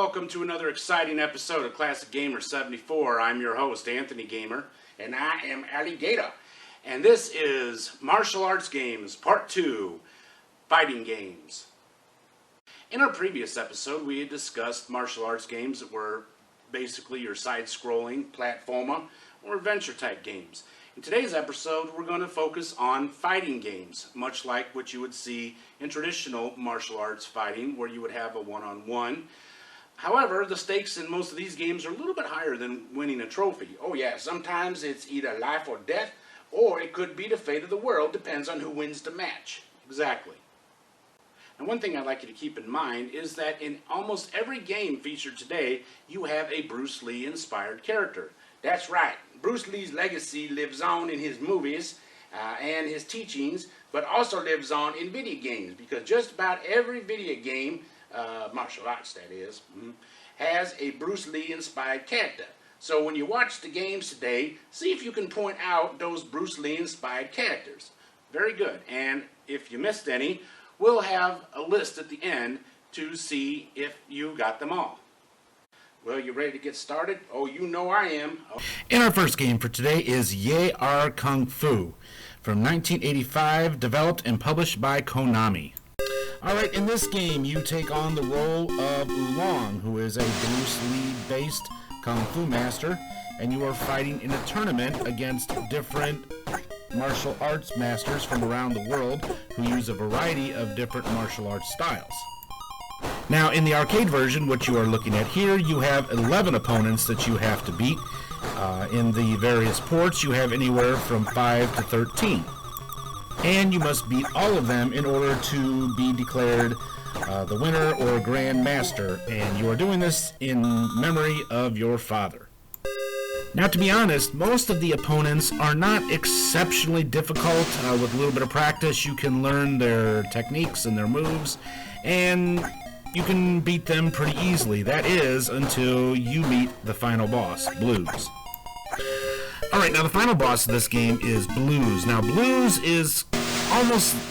welcome to another exciting episode of Classic Gamer 74. I'm your host, Anthony Gamer, and I am Alligator. And this is Martial Arts Games Part 2, Fighting Games. In our previous episode, we had discussed martial arts games that were basically your side-scrolling, platformer, or adventure-type games. In today's episode, we're going to focus on fighting games, much like what you would see in traditional martial arts fighting, where you would have a one-on-one. However, the stakes in most of these games are a little bit higher than winning a trophy. Oh yeah, sometimes it's either life or death, or it could be the fate of the world, depends on who wins the match. Exactly. And one thing I'd like you to keep in mind is that in almost every game featured today, you have a Bruce Lee inspired character. That's right, Bruce Lee's legacy lives on in his movies and his teachings, but also lives on in video games, because just about every video game, martial arts that is, has a Bruce Lee inspired character. So when you watch the games today, see if you can point out those Bruce Lee inspired characters. Very good. And if you missed any, we'll have a list at the end to see if you got them all. Well, you ready to get started? Oh, you know I am. And our first game for today is Ye Ar Kung Fu from 1985, developed and published by Konami. Alright, in this game you take on the role of Oolong, who is a Bruce Lee-based Kung Fu master, and you are fighting in a tournament against different martial arts masters from around the world who use a variety of different martial arts styles. Now, in the arcade version, what you are looking at here, you have 11 opponents that you have to beat. In the various ports, you have anywhere from 5 to 13. And you must beat all of them in order to be declared the winner or Grand Master. And you are doing this in memory of your father. Now, to be honest, most of the opponents are not exceptionally difficult. With a little bit of practice, you can learn their techniques and their moves, and you can beat them pretty easily. That is, until you meet the final boss, Blues. Alright, now the final boss of this game is Blues. Now, Blues is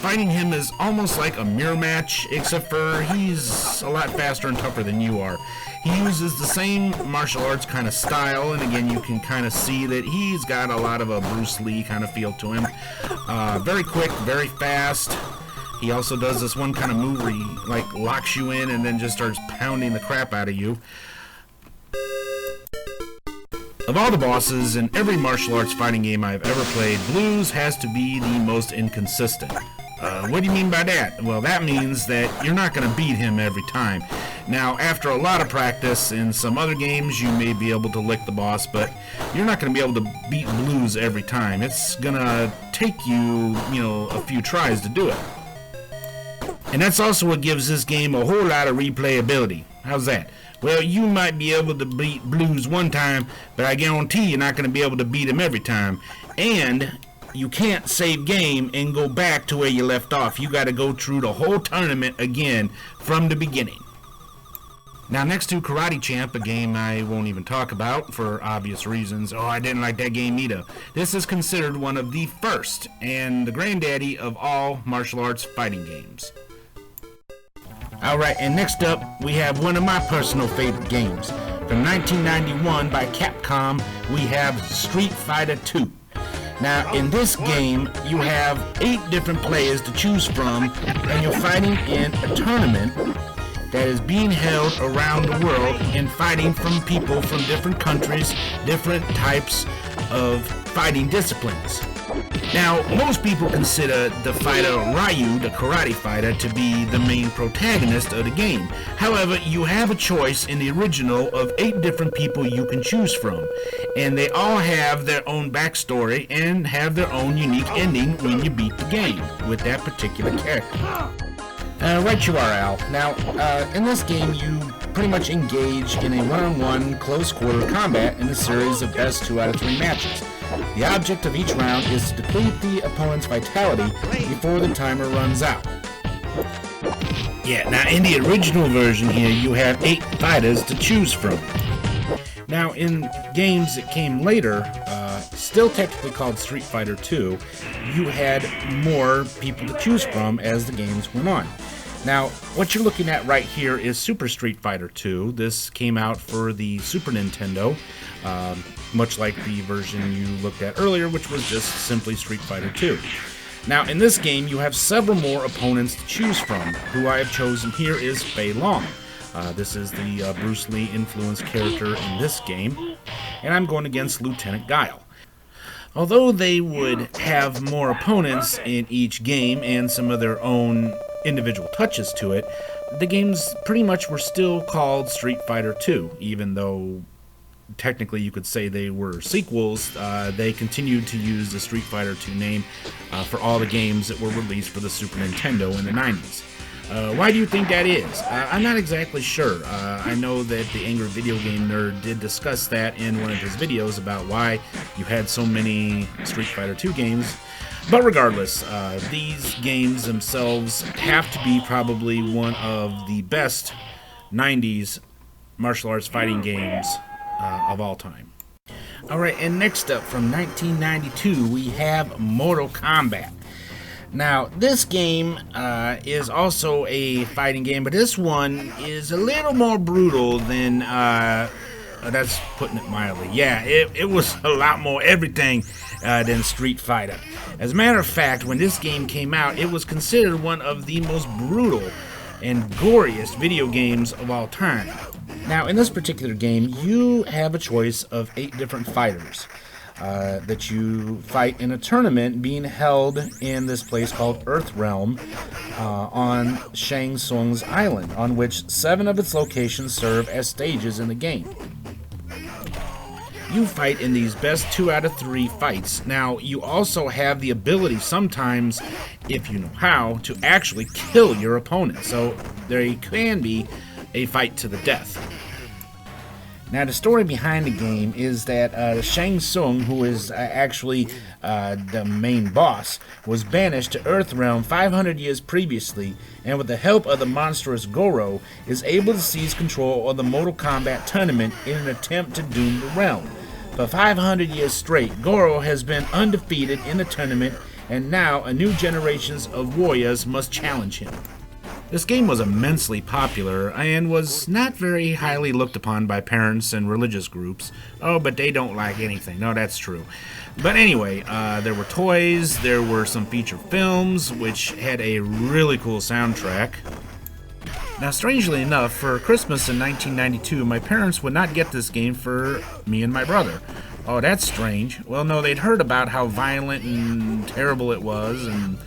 fighting him is almost like a mirror match, except for he's a lot faster and tougher than you are. He uses the same martial arts kind of style, and again, you can kind of see that he's got a lot of a Bruce Lee kind of feel to him. Very quick, very fast. He also does this one kind of move where he locks you in and then just starts pounding the crap out of you. Of all the bosses in every martial arts fighting game I've ever played, Blues has to be the most inconsistent. What do you mean by that? Well, that means that you're not going to beat him every time. Now, after a lot of practice in some other games, you may be able to lick the boss, but you're not going to be able to beat Blues every time. It's going to take you, a few tries to do it. And that's also what gives this game a whole lot of replayability. How's that? Well, you might be able to beat Blues one time, but I guarantee you're not going to be able to beat him every time. And you can't save game and go back to where you left off. You got to go through the whole tournament again from the beginning. Now, next to Karate Champ, a game I won't even talk about for obvious reasons. Oh, I didn't like that game either. This is considered one of the first and the granddaddy of all martial arts fighting games. Alright, and next up, we have one of my personal favorite games. From 1991 by Capcom, we have Street Fighter 2. Now, in this game, you have 8 different players to choose from, and you're fighting in a tournament that is being held around the world and fighting from people from different countries, different types of fighting disciplines. Now, most people consider the fighter Ryu, the karate fighter, to be the main protagonist of the game. However, you have a choice in the original of 8 different people you can choose from, and they all have their own backstory and have their own unique ending when you beat the game with that particular character. Right you are, Al. Now, in this game, you pretty much engage in a one-on-one close-quarter combat in a series of best 2 out of 3 matches. The object of each round is to deplete the opponent's vitality before the timer runs out. Yeah, now in the original version here, you have 8 fighters to choose from. Now, in games that came later, still technically called Street Fighter 2, you had more people to choose from as the games went on. Now, what you're looking at right here is Super Street Fighter 2. This came out for the Super Nintendo, much like the version you looked at earlier, which was just simply Street Fighter 2. Now, in this game, you have several more opponents to choose from. Who I have chosen here is Fei Long. This is the Bruce Lee influenced character in this game, and I'm going against Lieutenant Guile. Although they would have more opponents in each game and some of their own individual touches to it, the games pretty much were still called Street Fighter 2, even though technically you could say they were sequels. They continued to use the Street Fighter 2 name for all the games that were released for the Super Nintendo in the 90s. Why do you think that is? I'm not exactly sure. I know that the Angry Video Game Nerd did discuss that in one of his videos about why you had so many Street Fighter 2 games. But regardless, these games themselves have to be probably one of the best 90s martial arts fighting games of all time. Alright, and next up from 1992 we have Mortal Kombat. Now, this game is also a fighting game, but this one is a little more brutal than, that's putting it mildly. Yeah, it was a lot more everything than Street Fighter. As a matter of fact, when this game came out, it was considered one of the most brutal and goriest video games of all time. Now, in this particular game, you have a choice of 8 different fighters that you fight in a tournament being held in this place called Earthrealm on Shang Tsung's island, on which 7 of its locations serve as stages in the game. You fight in these best 2 out of 3 fights. Now, you also have the ability sometimes, if you know how, to actually kill your opponent. So there can be a fight to the death. Now, the story behind the game is that Shang Tsung, who is actually the main boss, was banished to Earthrealm 500 years previously, and with the help of the monstrous Goro, is able to seize control of the Mortal Kombat tournament in an attempt to doom the realm. For 500 years straight, Goro has been undefeated in the tournament, and now a new generation of warriors must challenge him. This game was immensely popular and was not very highly looked upon by parents and religious groups. Oh, but they don't like anything. No, that's true. But anyway, there were toys, there were some feature films, which had a really cool soundtrack. Now, strangely enough, for Christmas in 1992, my parents would not get this game for me and my brother. Oh, that's strange. Well, no, they'd heard about how violent and terrible it was, and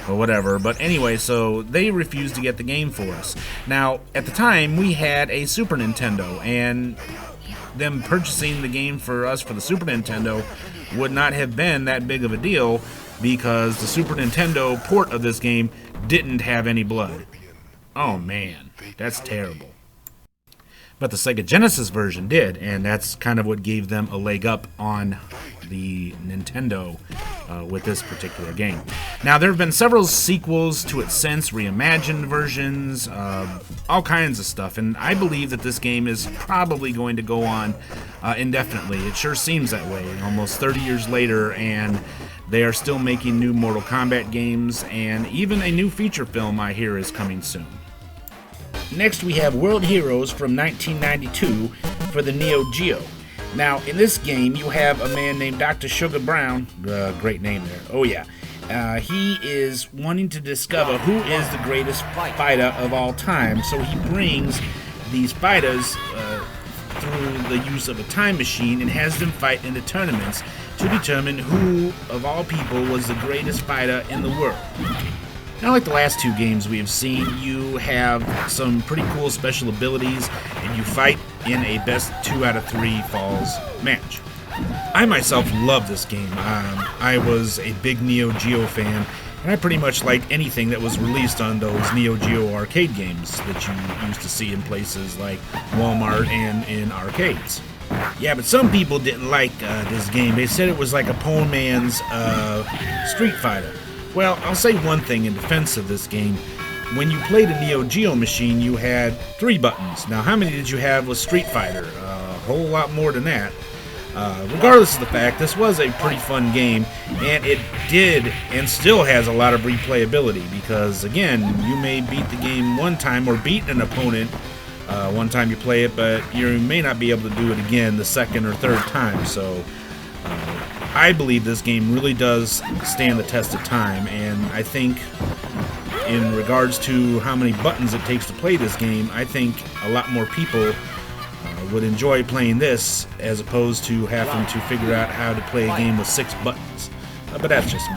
or whatever. But anyway, so they refused to get the game for us. Now, at the time, we had a Super Nintendo, and them purchasing the game for us for the Super Nintendo would not have been that big of a deal because the Super Nintendo port of this game didn't have any blood. Oh man, that's terrible. But the Sega Genesis version did, and that's kind of what gave them a leg up on the Nintendo with this particular game. Now, there have been several sequels to it since, reimagined versions, all kinds of stuff, and I believe that this game is probably going to go on indefinitely. It sure seems that way, almost 30 years later, and they are still making new Mortal Kombat games, and even a new feature film I hear is coming soon. Next, we have World Heroes from 1992 for the Neo Geo. Now, in this game, you have a man named Dr. Sugar Brown. Great name there. Oh, yeah. He is wanting to discover who is the greatest fighter of all time. So he brings these fighters through the use of a time machine and has them fight in the tournaments to determine who, of all people, was the greatest fighter in the world. Now, like the last 2 games we have seen, you have some pretty cool special abilities, and you fight in a best 2 out of 3 falls match. I myself love this game. I was a big Neo Geo fan, and I pretty much liked anything that was released on those Neo Geo arcade games that you used to see in places like Walmart and in arcades. Yeah, but some people didn't like this game. They said it was like a poor man's Street Fighter. Well, I'll say one thing in defense of this game. When you played a Neo Geo machine, you had 3 buttons. Now, how many did you have with Street Fighter? A whole lot more than that. Regardless of the fact, this was a pretty fun game, And it did and still has a lot of replayability because, again, you may beat the game one time or beat an opponent one time you play it, but you may not be able to do it again the second or third time. So I believe this game really does stand the test of time, and I think in regards to how many buttons it takes to play this game, I think a lot more people would enjoy playing this as opposed to having to figure out how to play a game with 6 buttons. But that's just me.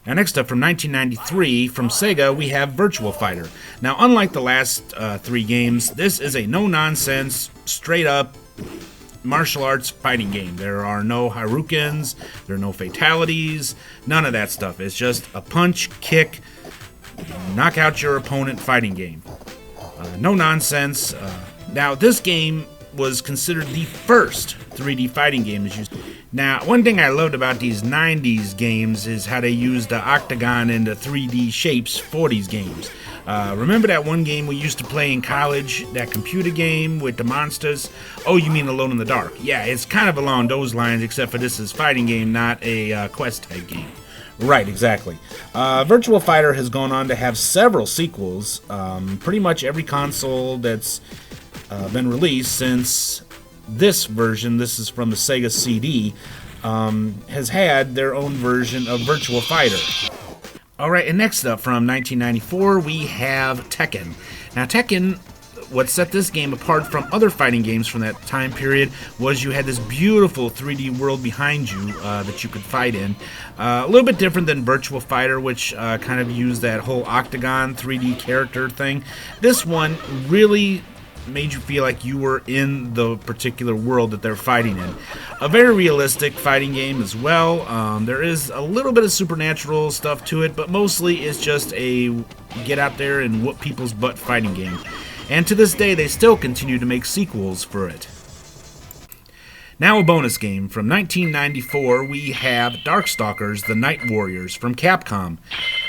Now, next up, from 1993, from Sega, we have Virtua Fighter. Now, unlike the last 3 games, this is a no-nonsense, straight-up martial arts fighting game. There are no Haryukens, there are no fatalities, none of that stuff. It's just a punch, kick, knock out your opponent fighting game. No nonsense. Now, this game was considered the first 3D fighting game. Now, one thing I loved about these 90s games is how they used the octagon and the 3D shapes for these games. Remember that one game we used to play in college, that computer game with the monsters? Oh, you mean Alone in the Dark? Yeah, it's kind of along those lines, except for this is fighting game, not a quest type game. Right, exactly. Virtua Fighter has gone on to have several sequels. Pretty much every console that's been released since this version, this is from the Sega CD, has had their own version of Virtua Fighter. Alright, and next up from 1994, we have Tekken. Now, Tekken, what set this game apart from other fighting games from that time period was you had this beautiful 3D world behind you that you could fight in. A little bit different than Virtua Fighter, which kind of used that whole octagon 3D character thing. This one really made you feel like you were in the particular world that they're fighting in. A very realistic fighting game as well. There is a little bit of supernatural stuff to it, but mostly it's just a get out there and whoop people's butt fighting game. And to this day, they still continue to make sequels for it. Now a bonus game. From 1994, we have Darkstalkers, the Night Warriors from Capcom.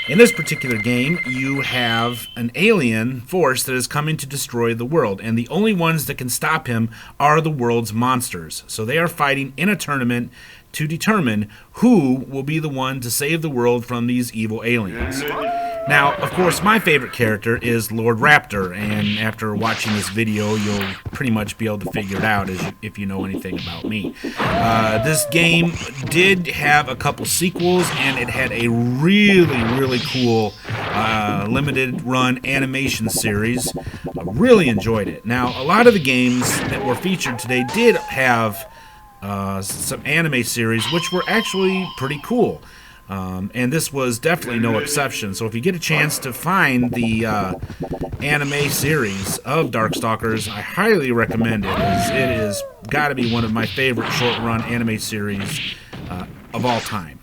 In this particular game, you have an alien force that is coming to destroy the world, and the only ones that can stop him are the world's monsters. So they are fighting in a tournament to determine who will be the one to save the world from these evil aliens. Now, of course, my favorite character is Lord Raptor, and after watching this video, you'll pretty much be able to figure it out if you know anything about me. This game did have a couple sequels, and it had a really cool limited run animation series. I really enjoyed it. Now, a lot of the games that were featured today did have some anime series, which were actually pretty cool. And this was definitely no exception. So if you get a chance to find the anime series of Darkstalkers, I highly recommend it, as it is got to be one of my favorite short-run anime series of all time.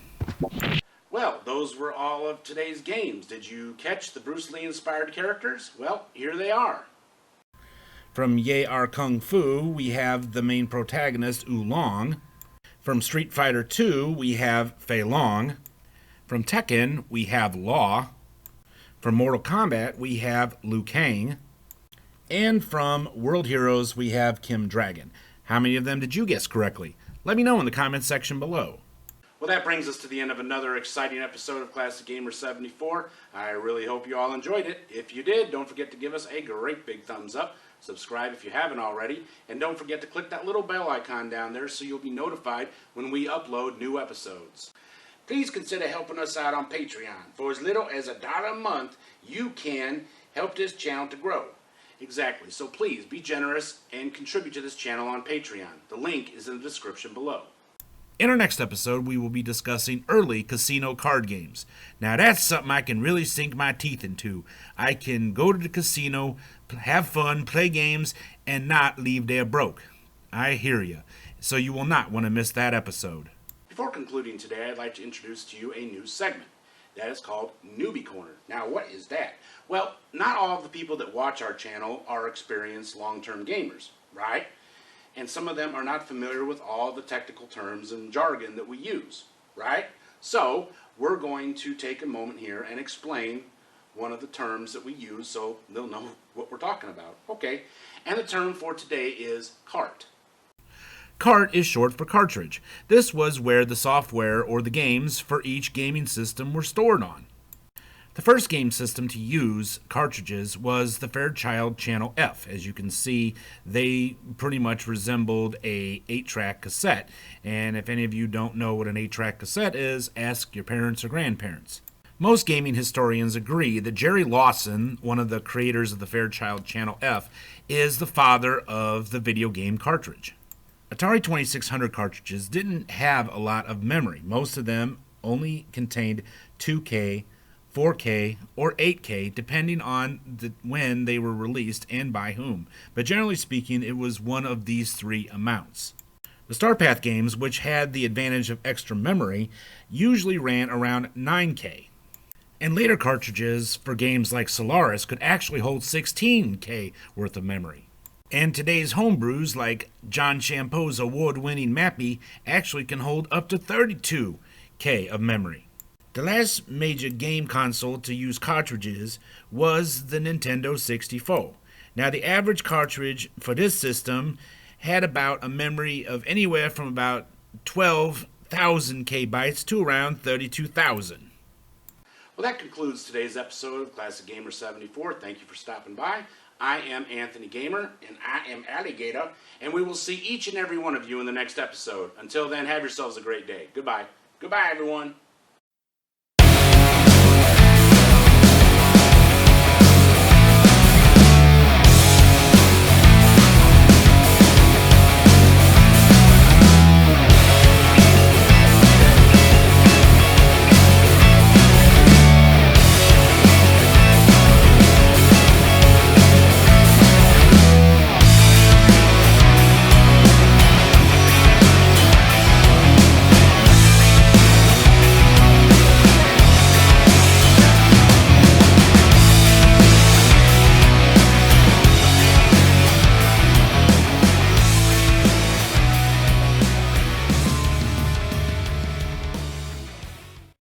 Well, those were all of today's games. Did you catch the Bruce Lee-inspired characters? Well, here they are. From Ye Ar Kung Fu, we have the main protagonist, Oolong. From Street Fighter II, we have Fei Long. From Tekken, we have Law. From Mortal Kombat, we have Liu Kang. And from World Heroes, we have Kim Dragon. How many of them did you guess correctly? Let me know in the comments section below. Well, that brings us to the end of another exciting episode of Classic Gamer 74. I really hope you all enjoyed it. If you did, don't forget to give us a great big thumbs up. Subscribe if you haven't already. And don't forget to click that little bell icon down there so you'll be notified when we upload new episodes. Please consider helping us out on Patreon. For as little as $1 a month, you can help this channel to grow. Exactly. So please be generous and contribute to this channel on Patreon. The link is in the description below. In our next episode, we will be discussing early casino card games. Now, that's something I can really sink my teeth into. I can go to the casino, have fun, play games, and not leave there broke. I hear you. So you will not want to miss that episode. Before concluding today, I'd like to introduce to you a new segment. That is called Newbie Corner. Now, what is that? Well, not all of the people that watch our channel are experienced long-term gamers, right? And some of them are not familiar with all the technical terms and jargon that we use, right? So, we're going to take a moment here and explain one of the terms that we use so they'll know what we're talking about. Okay, and the term for today is cart. Cart is short for cartridge. This was where the software or the games for each gaming system were stored on. The first game system to use cartridges was the Fairchild Channel F. As you can see, they pretty much resembled a 8-track cassette. And if any of you don't know what an 8-track cassette is, ask your parents or grandparents. Most gaming historians agree that Jerry Lawson, one of the creators of the Fairchild Channel F, is the father of the video game cartridge. Atari 2600 cartridges didn't have a lot of memory. Most of them only contained 2K, 4K, or 8K, depending on when they were released and by whom. But generally speaking, it was one of these three amounts. The StarPath games, which had the advantage of extra memory, usually ran around 9K. And later cartridges for games like Solaris could actually hold 16K worth of memory. And today's homebrews, like John Champeau's award-winning Mappy, actually can hold up to 32K of memory. The last major game console to use cartridges was the Nintendo 64. Now, the average cartridge for this system had about a memory of anywhere from about 12,000 kbytes to around 32,000. Well, that concludes today's episode of Classic Gamer 74. Thank you for stopping by. I am Anthony Gamer, and I am Alligator, and we will see each and every one of you in the next episode. Until then, have yourselves a great day. Goodbye. Goodbye, everyone.